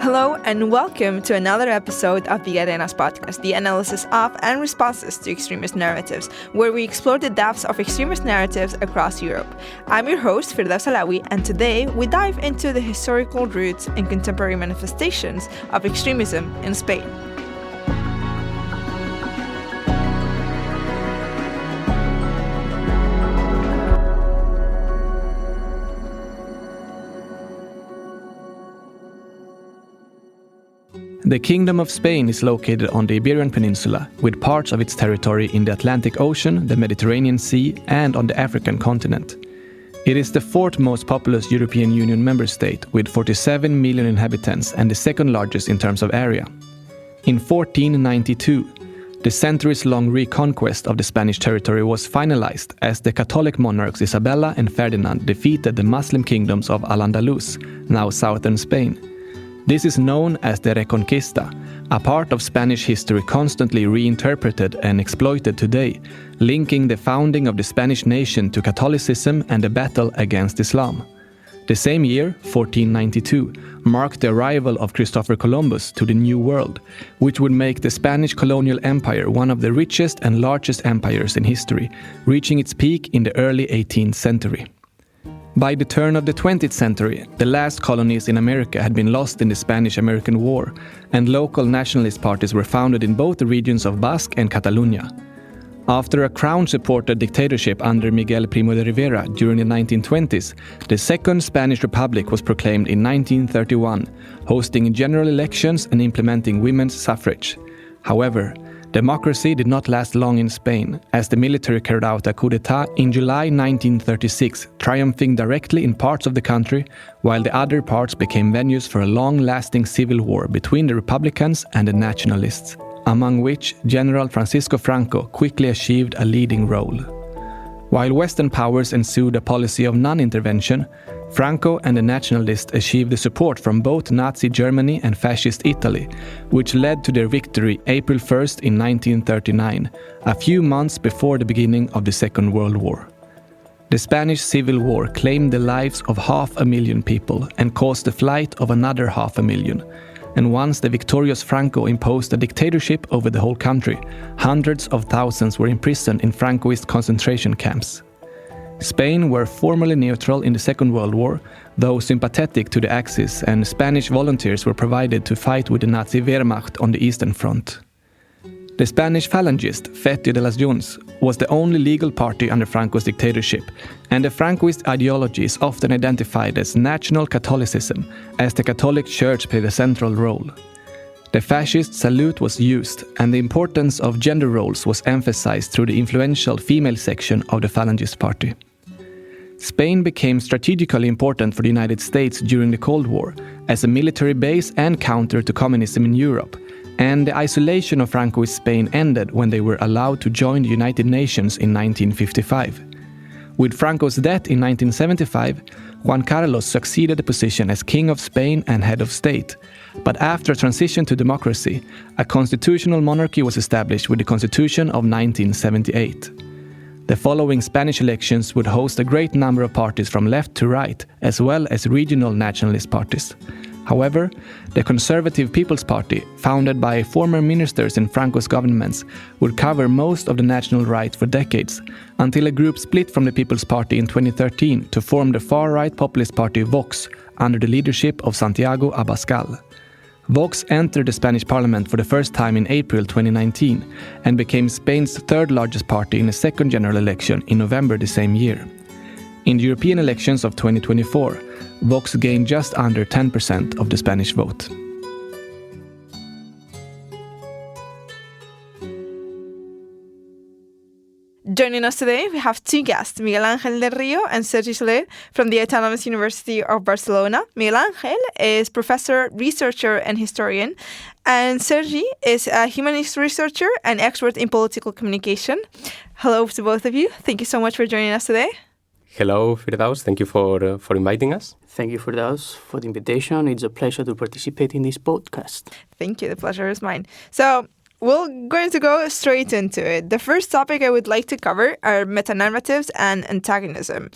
Hello and welcome to another episode of the Arenas podcast, the analysis of and responses to extremist narratives, where we explore the depths of extremist narratives across Europe. I'm your host, Firdaus Alawi, and today we dive into the historical roots and contemporary manifestations of extremism in Spain. The Kingdom of Spain is located on the Iberian Peninsula, with parts of its territory in the Atlantic Ocean, the Mediterranean Sea, and on the African continent. It is the fourth most populous European Union member state, with 47 million inhabitants and the second largest in terms of area. In 1492, the centuries-long reconquest of the Spanish territory was finalized as the Catholic monarchs Isabella and Ferdinand defeated the Muslim kingdoms of Al-Andalus, now southern Spain. This is known as the Reconquista, a part of Spanish history constantly reinterpreted and exploited today, linking the founding of the Spanish nation to Catholicism and the battle against Islam. The same year, 1492, marked the arrival of Christopher Columbus to the New World, which would make the Spanish colonial empire one of the richest and largest empires in history, reaching its peak in the early 18th century. By the turn of the 20th century, the last colonies in America had been lost in the Spanish-American War, and local nationalist parties were founded in both the regions of Basque and Catalonia. After a crown-supported dictatorship under Miguel Primo de Rivera during the 1920s, the Second Spanish Republic was proclaimed in 1931, hosting general elections and implementing women's suffrage. However, democracy did not last long in Spain, as the military carried out a coup d'etat in July 1936, triumphing directly in parts of the country, while the other parts became venues for a long-lasting civil war between the Republicans and the Nationalists, among which General Francisco Franco quickly achieved a leading role. While Western powers ensued a policy of non-intervention, Franco and the Nationalists achieved the support from both Nazi Germany and Fascist Italy, which led to their victory April 1st in 1939, a few months before the beginning of the Second World War. The Spanish Civil War claimed the lives of 500,000 people and caused the flight of another 500,000. And once the victorious Franco imposed a dictatorship over the whole country, hundreds of thousands were imprisoned in Francoist concentration camps. Spain were formally neutral in the Second World War, though sympathetic to the Axis, and Spanish volunteers were provided to fight with the Nazi Wehrmacht on the Eastern Front. The Spanish Falangist, Fete de las Junts, was the only legal party under Franco's dictatorship, and the Francoist ideology is often identified as National Catholicism, as the Catholic Church played a central role. The fascist salute was used, and the importance of gender roles was emphasized through the influential female section of the Falangist party. Spain became strategically important for the United States during the Cold War, as a military base and counter to communism in Europe, and the isolation of Francoist Spain ended when they were allowed to join the United Nations in 1955. With Franco's death in 1975, Juan Carlos succeeded the position as King of Spain and head of state. But after transition to democracy, a constitutional monarchy was established with the Constitution of 1978. The following Spanish elections would host a great number of parties from left to right, as well as regional nationalist parties. However, the Conservative People's Party, founded by former ministers in Franco's governments, would cover most of the national right for decades, until a group split from the People's Party in 2013 to form the far-right populist party Vox, under the leadership of Santiago Abascal. Vox entered the Spanish parliament for the first time in April 2019 and became Spain's third largest party in a second general election in November the same year. In the European elections of 2024, Vox gained just under 10% of the Spanish vote. Joining us today, we have two guests, Miguel Ángel del Río and Segi from the Autonomous University of Barcelona. Miguel Ángel is professor, researcher, and historian, and Segi is a humanist researcher and expert in political communication. Hello to both of you. Thank you so much for joining us today. Hello, Firdaus. Thank you for inviting us. Thank you, Firdaus, for the invitation. It's a pleasure to participate in this podcast. Thank you. The pleasure is mine. So, we're going to go straight into it. The first topic I would like to cover are meta-narratives and antagonism.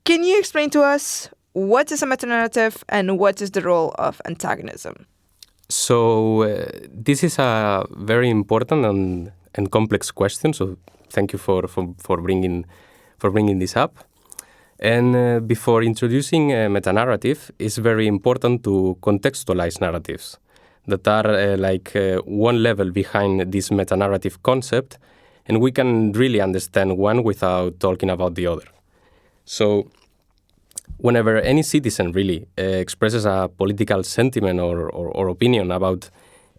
Can you explain to us what is a meta-narrative and what is the role of antagonism? So this is a very important and complex question. So thank you for bringing this up. And before introducing a meta-narrative, it's very important to contextualize narratives that are one level behind this meta-narrative concept, and we can really understand one without talking about the other. So whenever any citizen really expresses a political sentiment or opinion about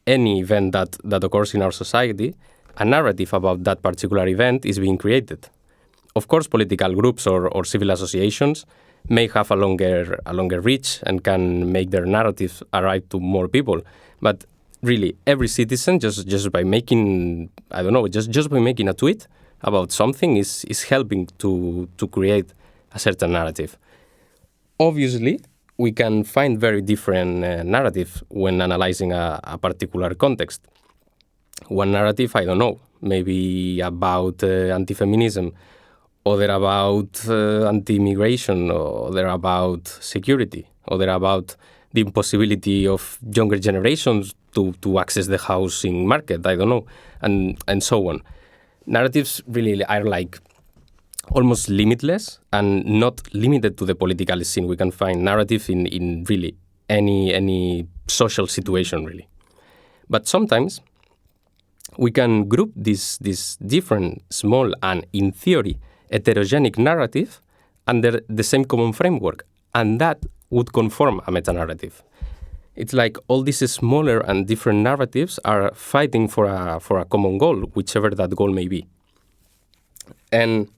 any event that occurs in our society, a narrative about that particular event is being created. Of course, political groups or civil associations may have a longer reach and can make their narratives arrive to more people. But really, every citizen, just by making, just by making a tweet about something is helping to create a certain narrative. Obviously, we can find very different narratives when analyzing a particular context. One narrative, maybe about anti-feminism, other about anti-immigration, other about security, other about the impossibility of younger generations to access the housing market, and so on. Narratives really are almost limitless and not limited to the political scene. We can find narrative in really any social situation, really. But sometimes we can group these different, small, and in theory, heterogenic narrative under the same common framework, and that would conform a meta-narrative. It's like all these smaller and different narratives are fighting for a common goal, whichever that goal may be. And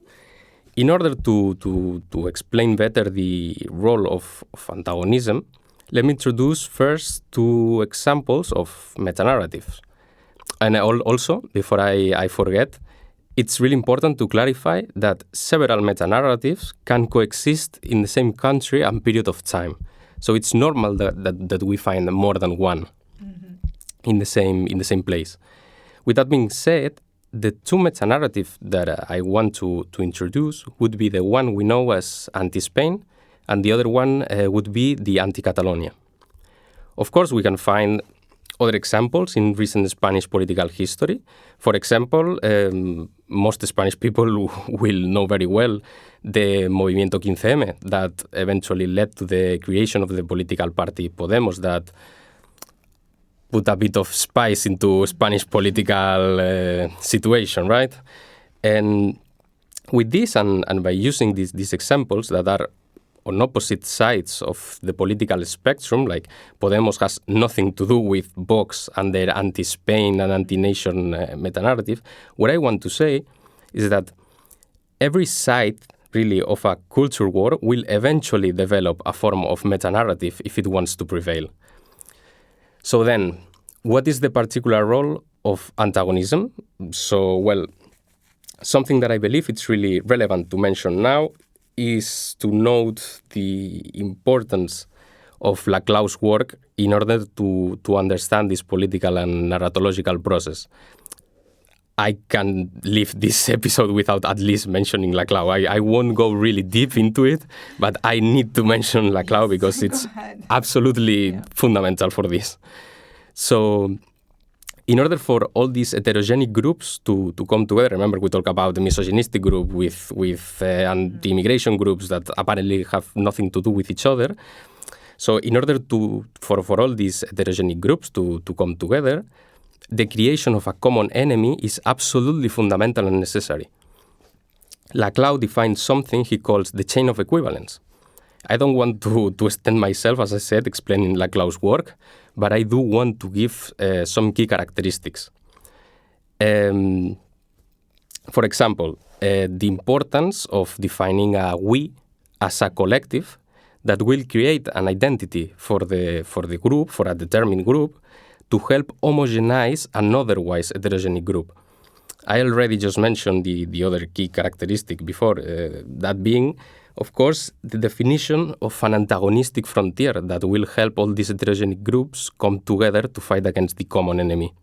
in order to explain better the role of antagonism, let me introduce first two examples of meta-narratives. And also, before I forget, it's really important to clarify that several meta-narratives can coexist in the same country and period of time. So it's normal that we find more than one in the same place. With that being said, the two meta-narratives that I want to introduce would be the one we know as anti-Spain, and the other one would be the anti-Catalonia. Of course, we can find other examples in recent Spanish political history. For example, most Spanish people will know very well the Movimiento 15M that eventually led to the creation of the political party Podemos that put a bit of spice into Spanish political situation, right? And with this and by using these examples that are on opposite sides of the political spectrum, like Podemos has nothing to do with Vox and their anti-Spain and anti-nation meta-narrative, what I want to say is that every side really of a culture war will eventually develop a form of meta-narrative if it wants to prevail. So then, what is the particular role of antagonism? So, well, something that I believe it's really relevant to mention now is to note the importance of Laclau's work in order to understand this political and narratological process. I can leave this episode without at least mentioning Laclau. I won't go really deep into it, but I need to mention Laclau because it's absolutely fundamental for this. So, in order for all these heterogenic groups to come together, remember we talked about the misogynistic group with anti-immigration groups that apparently have nothing to do with each other. So in order for all these heterogenic groups to come together, the creation of a common enemy is absolutely fundamental and necessary. Laclau defines something he calls the chain of equivalence. I don't want to extend myself, as I said, explaining Laclau's work, but I do want to give some key characteristics. For example, the importance of defining a we as a collective that will create an identity for the group, for a determined group, to help homogenize an otherwise heterogeneous group. I already just mentioned the other key characteristic before, that being, of course, the definition of an antagonistic frontier that will help all these heterogeneous groups come together to fight against the common enemy.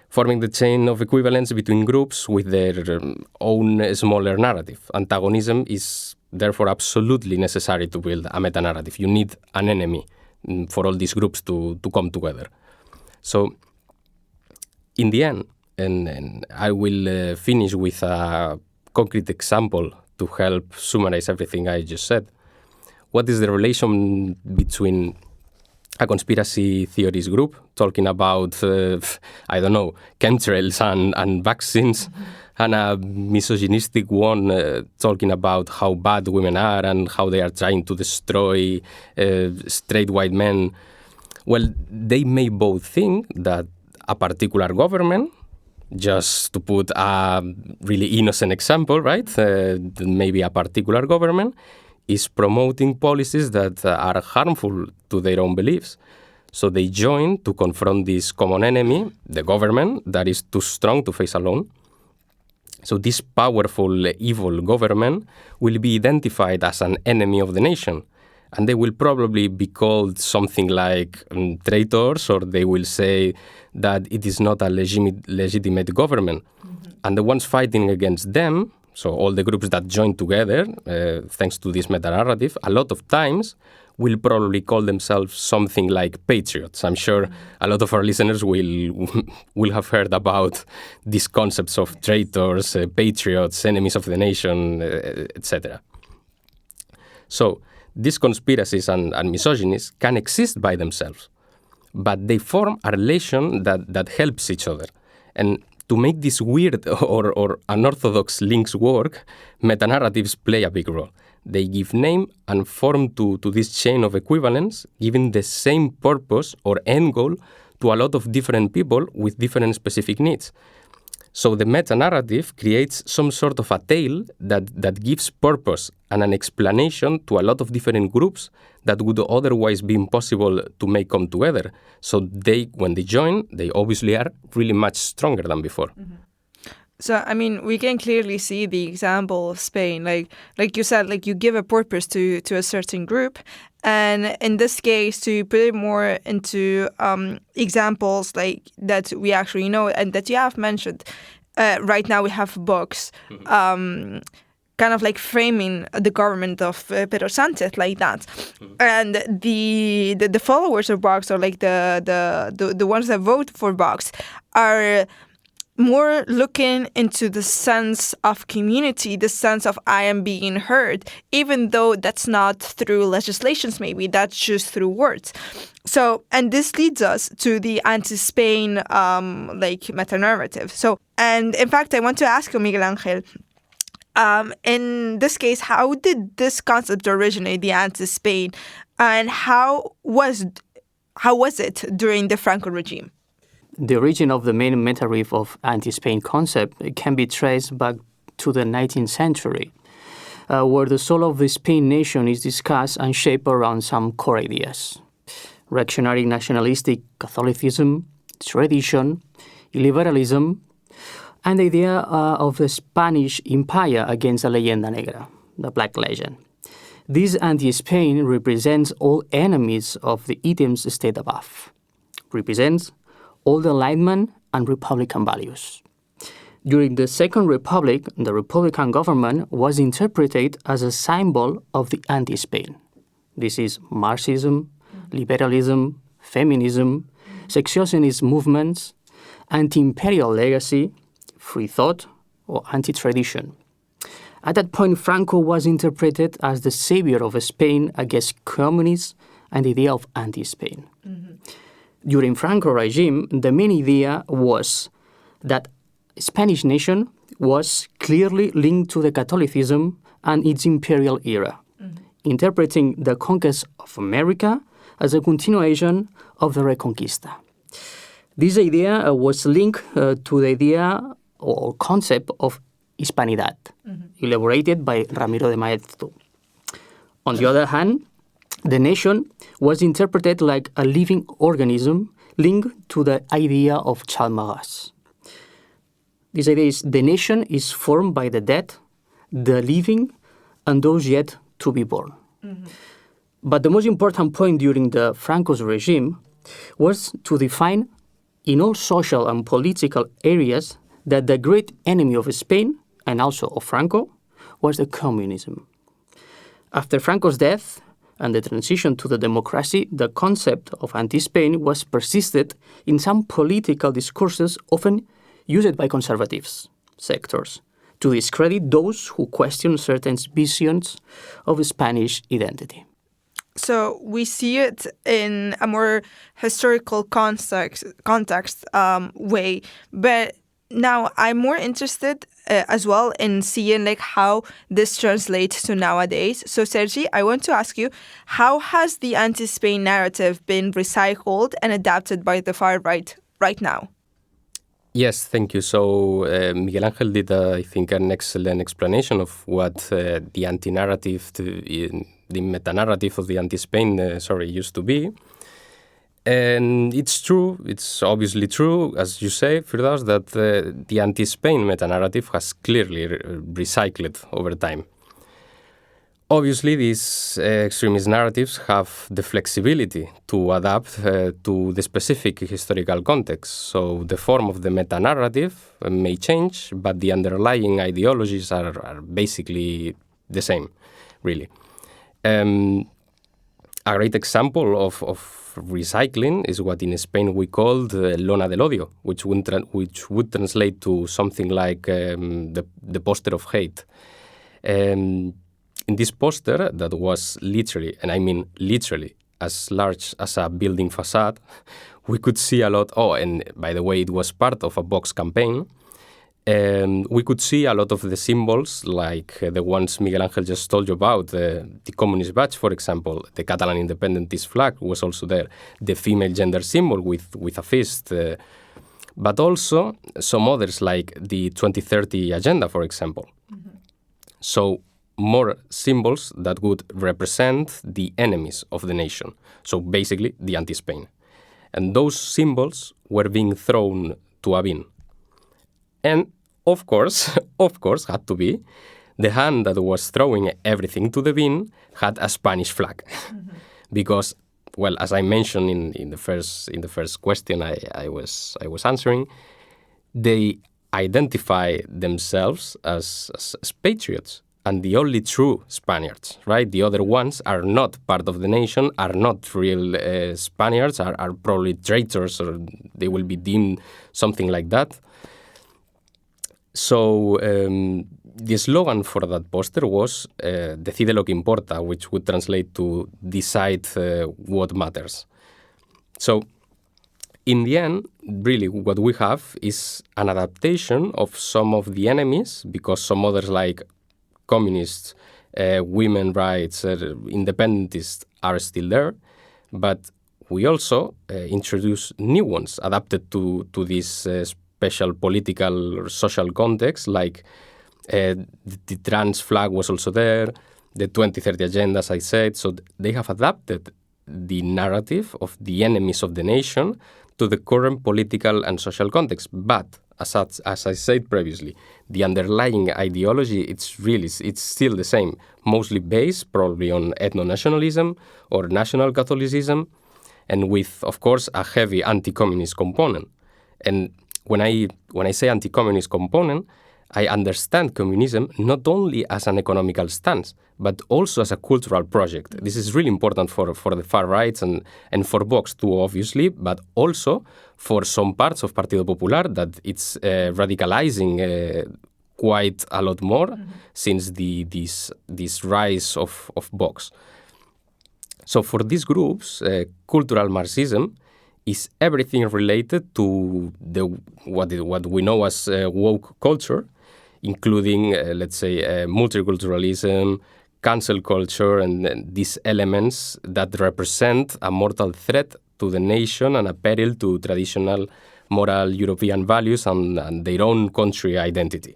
Forming the chain of equivalence between groups with their own smaller narrative. Antagonism is therefore absolutely necessary to build a meta-narrative. You need an enemy for all these groups to come together. So in the end, and I will finish with a concrete example to help summarize everything I just said. What is the relation between a conspiracy theories group talking about, chemtrails and vaccines, and a misogynistic one talking about how bad women are and how they are trying to destroy straight white men? Well, they may both think that a particular government, just to put a really innocent example, right? Maybe a particular government is promoting policies that are harmful to their own beliefs. So they join to confront this common enemy, the government, that is too strong to face alone. So this powerful, evil government will be identified as an enemy of the nation. And they will probably be called something like traitors, or they will say that it is not a legitimate government. Mm-hmm. And the ones fighting against them, so all the groups that join together, thanks to this meta-narrative, a lot of times will probably call themselves something like patriots. I'm sure a lot of our listeners will have heard about these concepts of traitors, patriots, enemies of the nation, etc. So these conspiracies and misogynies can exist by themselves, but they form a relation that helps each other. And to make these weird or unorthodox links work, meta-narratives play a big role. They give name and form to this chain of equivalence, giving the same purpose or end goal to a lot of different people with different specific needs. So the meta-narrative creates some sort of a tale that gives purpose and an explanation to a lot of different groups that would otherwise be impossible to make come together. So when they join, they obviously are really much stronger than before. Mm-hmm. So, I mean, we can clearly see the example of Spain. Like you said, like you give a purpose to a certain group. And in this case, to put it more into examples like that we actually know and that you have mentioned, right now we have books kind of like framing the government of Pedro Sánchez like that. And the followers of Vox, or like the ones that vote for Vox, are more looking into the sense of community, the sense of I am being heard, even though that's not through legislations, maybe that's just through words. So, and this leads us to the anti-Spain meta-narrative. So, and in fact, I want to ask you, Miguel Ángel, in this case, how did this concept originate, the anti-Spain, and how was it during the Franco regime? The origin of the main meta-narrative of anti-Spain concept can be traced back to the 19th century, where the soul of the Spain nation is discussed and shaped around some core ideas: reactionary nationalistic Catholicism, tradition, illiberalism, and the idea of the Spanish Empire against the leyenda negra, the Black Legend. This anti-Spain represents all enemies of the items stated above, represents all the Enlightenment and Republican values. During the Second Republic, the Republican government was interpreted as a symbol of the anti-Spain. This is Marxism, liberalism, feminism, secessionist movements, anti-imperial legacy, free thought, or anti-tradition. At that point, Franco was interpreted as the savior of Spain against communists and the idea of anti-Spain. Mm-hmm. During Franco regime, the main idea was that Spanish nation was clearly linked to the Catholicism and its imperial era, interpreting the conquest of America as a continuation of the Reconquista. This idea was linked to the idea or concept of Hispanidad, elaborated by Ramiro de Maeztu. On the other hand, the nation was interpreted like a living organism linked to the idea of child marriage. This idea is the nation is formed by the dead, the living, and those yet to be born. Mm-hmm. But the most important point during the Franco's regime was to define in all social and political areas that the great enemy of Spain, and also of Franco, was the communism. After Franco's death and the transition to the democracy, the concept of anti-Spain was persisted in some political discourses often used by conservative sectors to discredit those who question certain visions of Spanish identity. So we see it in a more historical context way, but now I'm more interested as well in seeing like how this translates to nowadays. So Sergi, I want to ask you, how has the anti-Spain narrative been recycled and adapted by the far right now? Yes, thank you. So Miguel Ángel did, I think, an excellent explanation of what the anti-narrative, the meta-narrative of the anti-Spain, used to be. And it's true, it's obviously true, as you say, Firdaus, that the anti-Spain meta-narrative has clearly recycled over time. Obviously, these extremist narratives have the flexibility to adapt to the specific historical context. So the form of the meta-narrative may change, but the underlying ideologies are basically the same, really. A great example of recycling is what in Spain we called lona del odio, which would translate to something like the poster of hate. In this poster, that was literally, and I mean literally, as large as a building facade, we could see a lot. Oh, and by the way, it was part of a Vox campaign. We could see a lot of the symbols, like the ones Miguel Ángel just told you about, the communist badge, for example, the Catalan independentist flag was also there, the female gender symbol with a fist, but also some others, like the 2030 agenda, for example. Mm-hmm. So more symbols that would represent the enemies of the nation, so basically the anti-Spain. And those symbols were being thrown to a bin. And of course, had to be, the hand that was throwing everything to the bin had a Spanish flag. Mm-hmm. Because, well, as I mentioned in the first question I was answering, they identify themselves as patriots and the only true Spaniards, right? The other ones are not part of the nation, are not real Spaniards, are probably traitors, or they will be deemed something like that. So the slogan for that poster was Decide lo que importa, which would translate to decide what matters. So in the end, really what we have is an adaptation of some of the enemies, because some others like communists, women rights, independentists are still there, but we also introduce new ones adapted to this special political or social context, like the trans flag was also there, the 2030 agenda, as I said. So they have adapted the narrative of the enemies of the nation to the current political and social context. But as I said previously, the underlying ideology, it's still the same, mostly based probably on ethno-nationalism or national Catholicism, and with, of course, a heavy anti-communist component. And when I say anti-communist component, I understand communism not only as an economical stance, but also as a cultural project. This is really important for the far right and for Vox too, obviously, but also for some parts of Partido Popular that it's radicalizing quite a lot more since this rise of Vox. So for these groups, cultural Marxism is everything related to what we know as woke culture, including, let's say, multiculturalism, cancel culture, and these elements that represent a mortal threat to the nation and a peril to traditional moral European values and their own country identity.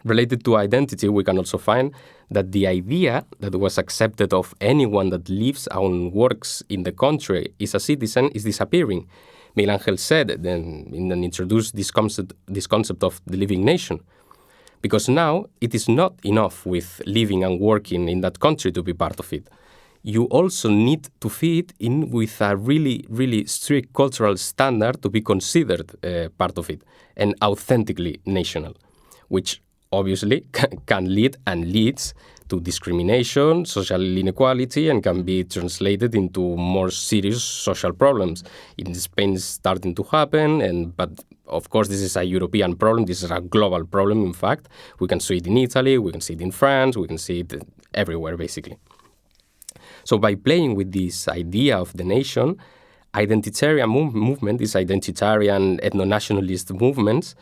Related to identity, we can also find that the idea that was accepted of anyone that lives and works in the country is a citizen is disappearing. Miguel Ángel said and introduced this concept of the living nation. Because now it is not enough with living and working in that country to be part of it. You also need to fit in with a really, really strict cultural standard to be considered part of it and authentically national, which obviously can lead and leads to discrimination, social inequality, and can be translated into more serious social problems. In Spain, it's starting to happen, but of course, this is a European problem. This is a global problem, in fact. We can see it in Italy, we can see it in France, we can see it everywhere, basically. So by playing with this idea of the nation, identitarian movement, these identitarian ethno-nationalist movements,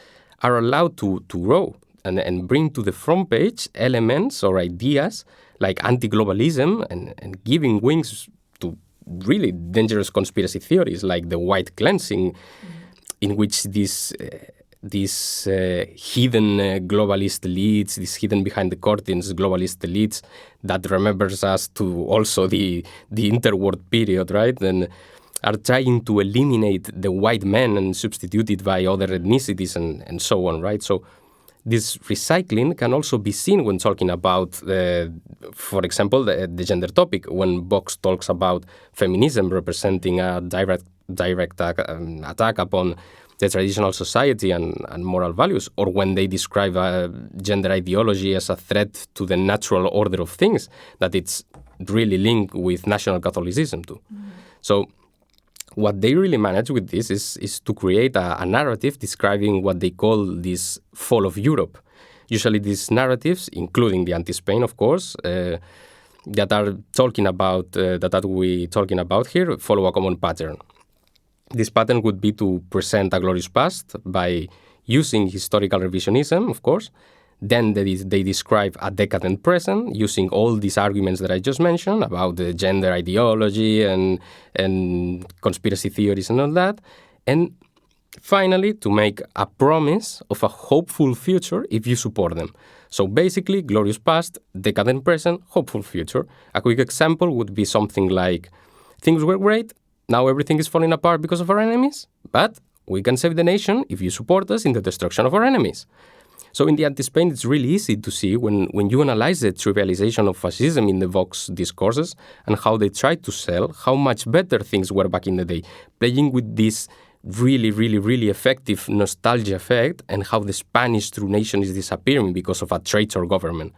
are allowed to grow and bring to the front page elements or ideas like anti-globalism and giving wings to really dangerous conspiracy theories like the white cleansing, in which these hidden globalist elites, these hidden behind the curtains globalist elites that remembers us to also the interwar period, right? And are trying to eliminate the white man and substitute it by other ethnicities and so on, right? So this recycling can also be seen when talking about, for example, the gender topic, when Vox talks about feminism representing a direct attack upon the traditional society and moral values, or when they describe gender ideology as a threat to the natural order of things, that it's really linked with national Catholicism too. Mm-hmm. So what they really manage with this is to create a narrative describing what they call this fall of Europe. Usually these narratives, including the anti-Spain, of course, that are talking about, that we're talking about here, follow a common pattern. This pattern would be to present a glorious past by using historical revisionism, of course. Then they describe a decadent present using all these arguments that I just mentioned about the gender ideology and conspiracy theories and all that. And finally, to make a promise of a hopeful future if you support them. So basically, glorious past, decadent present, hopeful future. A quick example would be something like, things were great, now everything is falling apart because of our enemies, but we can save the nation if you support us in the destruction of our enemies. So in the anti-Spain, it's really easy to see when you analyze the trivialization of fascism in the Vox discourses and how they tried to sell how much better things were back in the day, playing with this really, really, really effective nostalgia effect and how the Spanish true nation is disappearing because of a traitor government.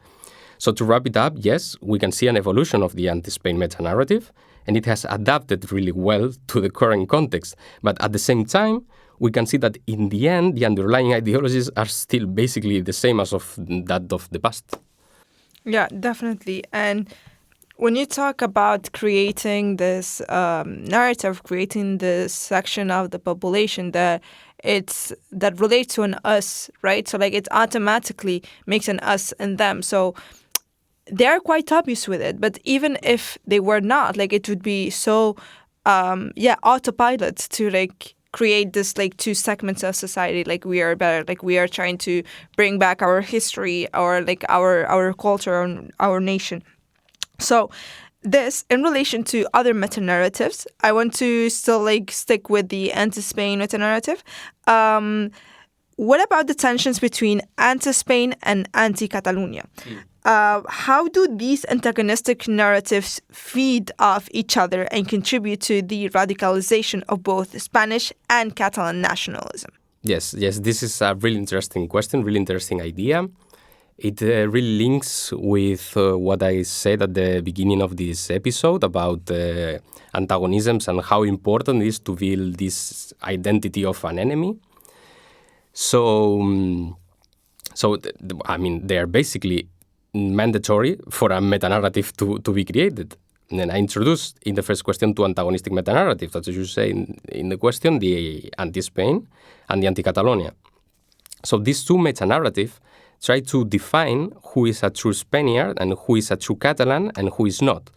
So to wrap it up, yes, we can see an evolution of the anti-Spain meta-narrative, and it has adapted really well to the current context. But at the same time, we can see that in the end, the underlying ideologies are still basically the same as of that of the past. Yeah, definitely. And when you talk about creating this narrative, creating this section of the population that relates to an us, right? So like it automatically makes an us and them. So they're quite obvious with it. But even if they were not, like it would be so, autopilot to like create this like two segments of society, like we are better, like we are trying to bring back our history or like our culture and our nation. So this, in relation to other meta-narratives, I want to still like stick with the anti-Spain meta-narrative. What about the tensions between anti-Spain and anti-Catalonia? How do these antagonistic narratives feed off each other and contribute to the radicalization of both Spanish and Catalan nationalism? Yes, this is a really interesting question, really interesting idea. It really links with what I said at the beginning of this episode about antagonisms and how important it is to build this identity of an enemy. So they are basically mandatory for a meta-narrative to be created. And I introduced in the first question two antagonistic meta-narratives, as you say in the question, the anti-Spain and the anti-Catalonia. So these two meta-narratives try to define who is a true Spaniard and who is a true Catalan and who is not.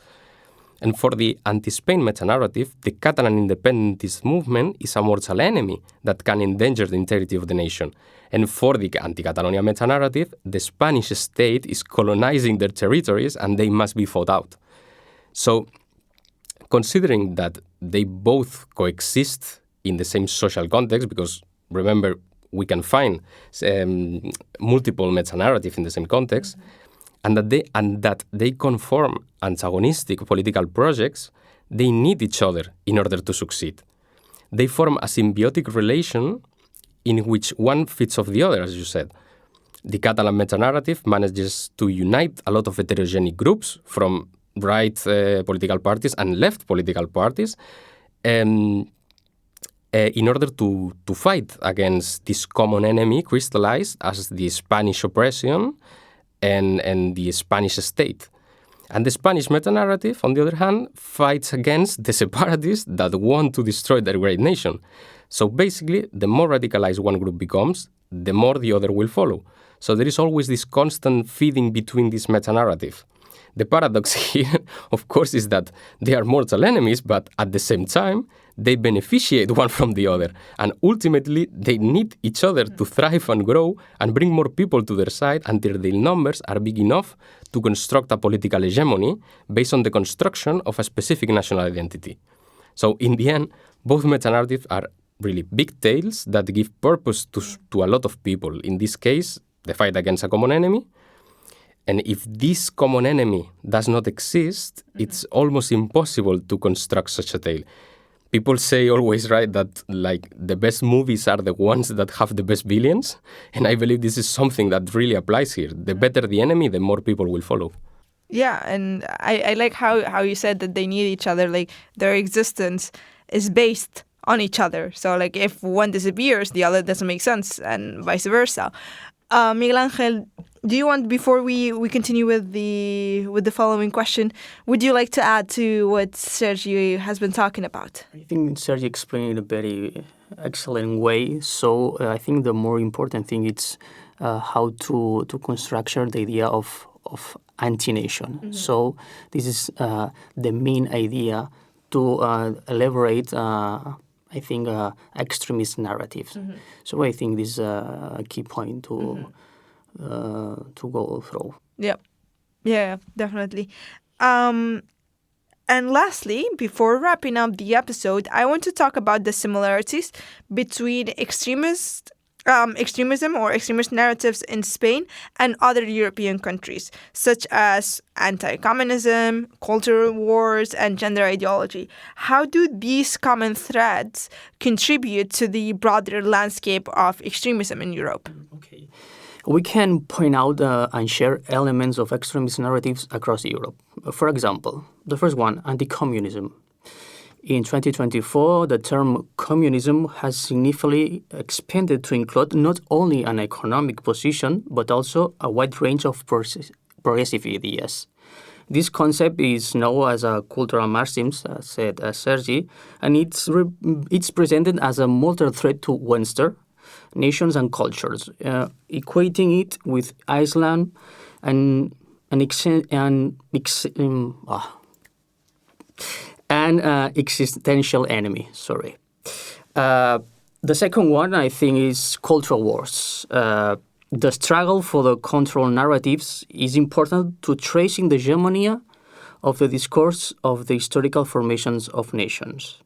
And for the anti-Spain meta-narrative, the Catalan independentist movement is a mortal enemy that can endanger the integrity of the nation. And for the anti-Catalonia meta-narrative, the Spanish state is colonizing their territories and they must be fought out. So, considering that they both coexist in the same social context, because remember, we can find multiple meta-narratives in the same context, and that they conform antagonistic political projects, they need each other in order to succeed. They form a symbiotic relation in which one feeds off the other, as you said. The Catalan meta-narrative manages to unite a lot of heterogenic groups from right political parties and left political parties in order to fight against this common enemy crystallized as the Spanish oppression and the Spanish state. And the Spanish meta-narrative, on the other hand, fights against the separatists that want to destroy their great nation. So basically, the more radicalized one group becomes, the more the other will follow. So there is always this constant feeding between this meta-narrative. The paradox here, of course, is that they are mortal enemies, but at the same time, they beneficiate one from the other. And ultimately, they need each other to thrive and grow and bring more people to their side until their numbers are big enough to construct a political hegemony based on the construction of a specific national identity. So in the end, both meta-narratives are really big tales that give purpose to a lot of people. In this case, the fight against a common enemy. And if this common enemy does not exist, it's almost impossible to construct such a tale. People say always, right, that like the best movies are the ones that have the best villains. And I believe this is something that really applies here. The better the enemy, the more people will follow. Yeah, and I like how you said that they need each other. Like their existence is based on each other. So like if one disappears, the other doesn't make sense, and vice versa. Miguel Ángel, do you want, before we continue with the following question, would you like to add to what Segi has been talking about? I think Segi explained it in a very excellent way. So I think the more important thing is how to construct the idea of anti-nation. Mm-hmm. So this is the main idea to elaborate, I think, extremist narratives. Mm-hmm. So I think this is a key point to go through. Yep. Yeah, definitely. And lastly, before wrapping up the episode, I want to talk about the similarities between extremism or extremist narratives in Spain and other European countries, such as anti-communism, cultural wars, and gender ideology. How do these common threads contribute to the broader landscape of extremism in Europe? Okay. We can point out and share elements of extremist narratives across Europe. For example, the first one, anti-communism. In 2024, the term communism has significantly expanded to include not only an economic position, but also a wide range of progressive ideas. This concept is known as a cultural Marxism, said Segi, and it's presented as a multi-threat to Western nations and cultures, equating it with Islam and existential enemy. The second one, I think, is cultural wars. The struggle for the control narratives is important to tracing the hegemony of the discourse of the historical formations of nations.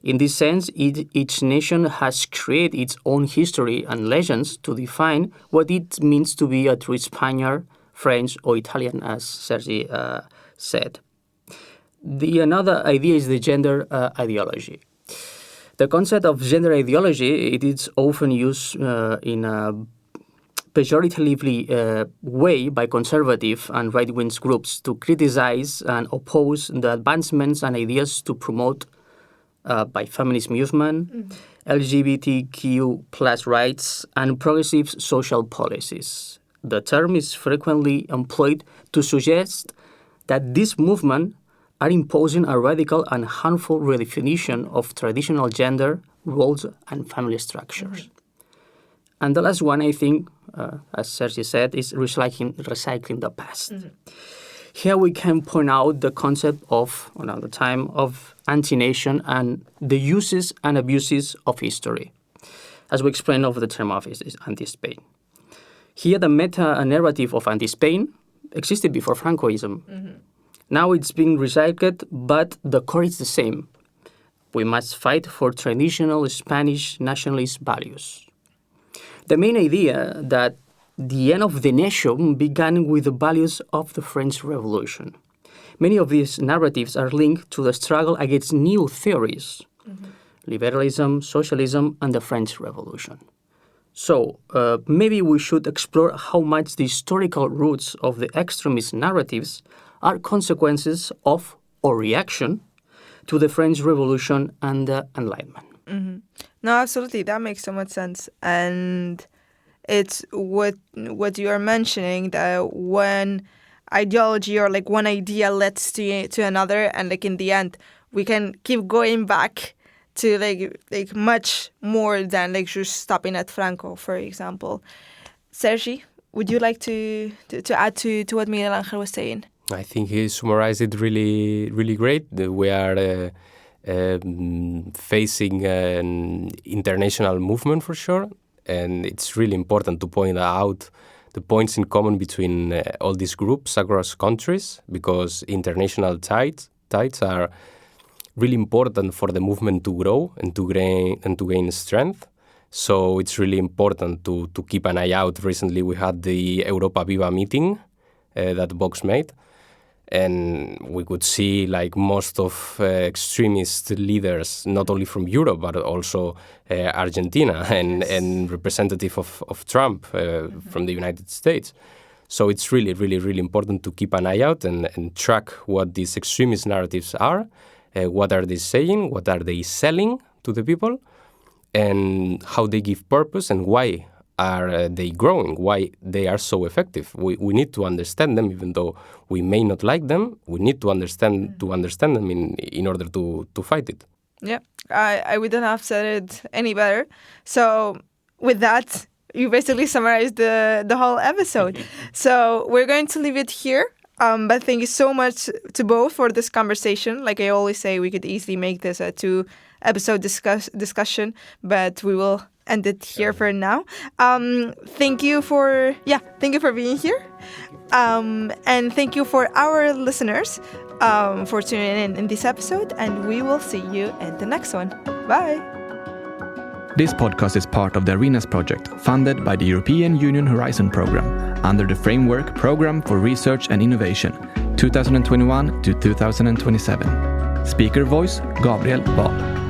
In this sense, each nation has created its own history and legends to define what it means to be a true Spaniard, French, or Italian, as Segi said. Another idea is the gender ideology. The concept of gender ideology, it is often used in a pejoratively way by conservative and right-wing groups to criticize and oppose the advancements and ideas to promote by feminist movement, LGBTQ plus rights, and progressive social policies. The term is frequently employed to suggest that this movement are imposing a radical and harmful redefinition of traditional gender roles and family structures. Mm-hmm. And the last one, I think, as Segi said, is recycling the past. Mm-hmm. Here we can point out the concept of, another time, of anti-nation and the uses and abuses of history, as we explained over the term of anti-Spain. Here the meta-narrative of anti-Spain existed before Francoism. Mm-hmm. Now it's being recycled, but the core is the same. We must fight for traditional Spanish nationalist values. The main idea that the end of the nation began with the values of the French Revolution. Many of these narratives are linked to the struggle against new theories, liberalism, socialism, and the French Revolution. So maybe we should explore how much the historical roots of the extremist narratives are consequences of or reaction to the French Revolution and the Enlightenment. Mm-hmm. No, absolutely. That makes so much sense. And it's what you are mentioning, that when ideology or like one idea leads to another, and like in the end we can keep going back to like much more than like just stopping at Franco, for example. Sergi, would you like to add to what Miguel Ángel was saying? I think he summarized it really, really great. We are facing an international movement for sure, and it's really important to point out the points in common between all these groups across countries, because international tides are really important for the movement to grow and to gain strength. So it's really important to keep an eye out. Recently we had the Europa Viva meeting that Vox made, and we could see like most of extremist leaders, not only from Europe but also Argentina and representative of Trump from the United States. So it's really, really, really important to keep an eye out and track what these extremist narratives are, what are they saying, what are they selling to the people, and how they give purpose and why are they growing, why they are so effective. We need to understand them, even though we may not like them. We need to understand them in order to fight it. Yeah, I wouldn't have said it any better. So with that, you basically summarized the whole episode. So we're going to leave it here. But thank you so much to both for this conversation. Like I always say, we could easily make this a 2-episode discussion, but we will end it here for now. Thank you for being here. And thank you for our listeners for tuning in this episode, and we will see you in the next one. Bye. This podcast is part of the Arenas project, funded by the European Union Horizon Programme, under the Framework Programme for Research and Innovation, 2021 to 2027. Speaker voice, Gabriel Ball.